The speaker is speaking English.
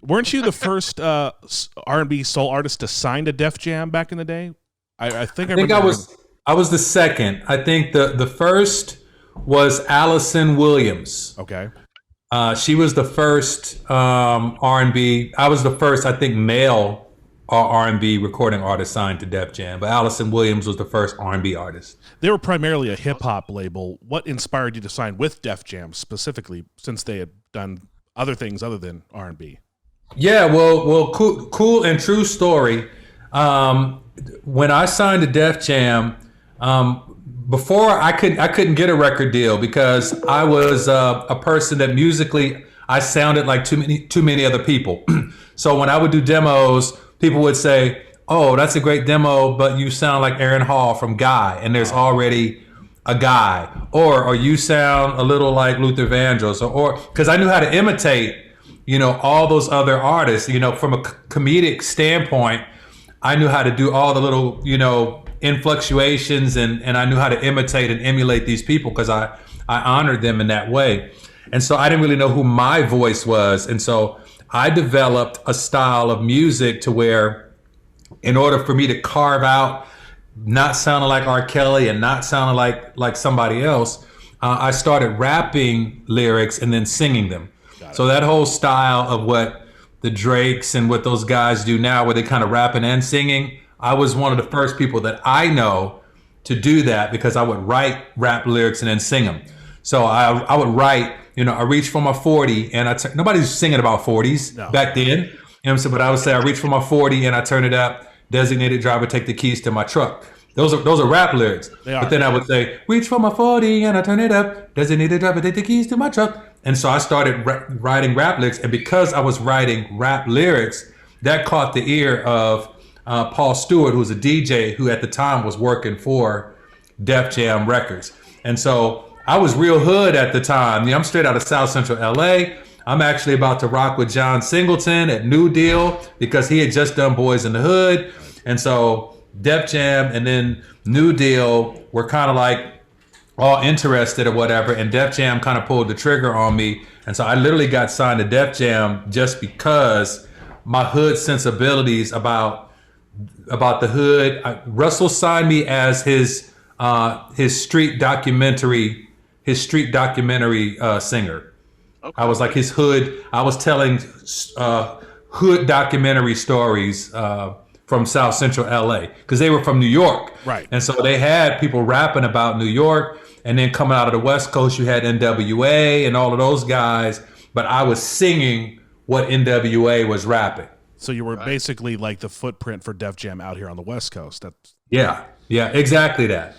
Weren't you the first R&B soul artist to sign to Def Jam back in the day? I think I think I remember. was I was the second. I think the first was Allison Williams. Okay. She was the first R&B. I was the first, I think, male R&B recording artist signed to Def Jam. But Allison Williams was the first R&B artist. They were primarily a hip hop label. What inspired you to sign with Def Jam specifically, since they had done other things other than R&B? Yeah, well, cool and true story. When I signed to Def Jam, before I couldn't get a record deal because I was a person that musically I sounded like too many other people. So when I would do demos, people would say, "Oh, that's a great demo, but you sound like Aaron Hall from Guy," and there's already a Guy, or you sound a little like Luther Vandross, or because I knew how to imitate, all those other artists, from a comedic standpoint. I knew how to do all the little, influctuations and I knew how to imitate and emulate these people because I honored them in that way. And so I didn't really know who my voice was. And so I developed a style of music to where in order for me to carve out not sounding like R. Kelly and not sounding like somebody else, I started rapping lyrics and then singing them. So that whole style of what the Drakes and what those guys do now, where they kind of rapping and singing, I was one of the first people that I know to do that because I would write rap lyrics and then sing them. So I would write, I reach for my 40 and nobody's singing about 40s back then. But I would say I reach for my 40 and I turn it up, designated driver, take the keys to my truck. Those are rap lyrics. But then I would say, reach for my 40 and I turn it up, designated driver, take the keys to my truck. And so I started writing rap lyrics. And because I was writing rap lyrics, that caught the ear of Paul Stewart, who was a DJ who at the time was working for Def Jam Records. And so I was real hood at the time. I'm straight out of South Central LA. I'm actually about to rock with John Singleton at New Deal because he had just done Boys in the Hood. And so Def Jam and then New Deal were kind of like all interested or whatever, and Def Jam kind of pulled the trigger on me. And so I literally got signed to Def Jam just because my hood sensibilities about the hood. Russell signed me as his street documentary singer. Okay. I was like his hood. I was telling hood documentary stories from South Central LA because they were from New York. Right. And so they had people rapping about New York, and then coming out of the West Coast, you had NWA and all of those guys, but I was singing what NWA was rapping. So you were basically like the footprint for Def Jam out here on the West Coast. Yeah, exactly that.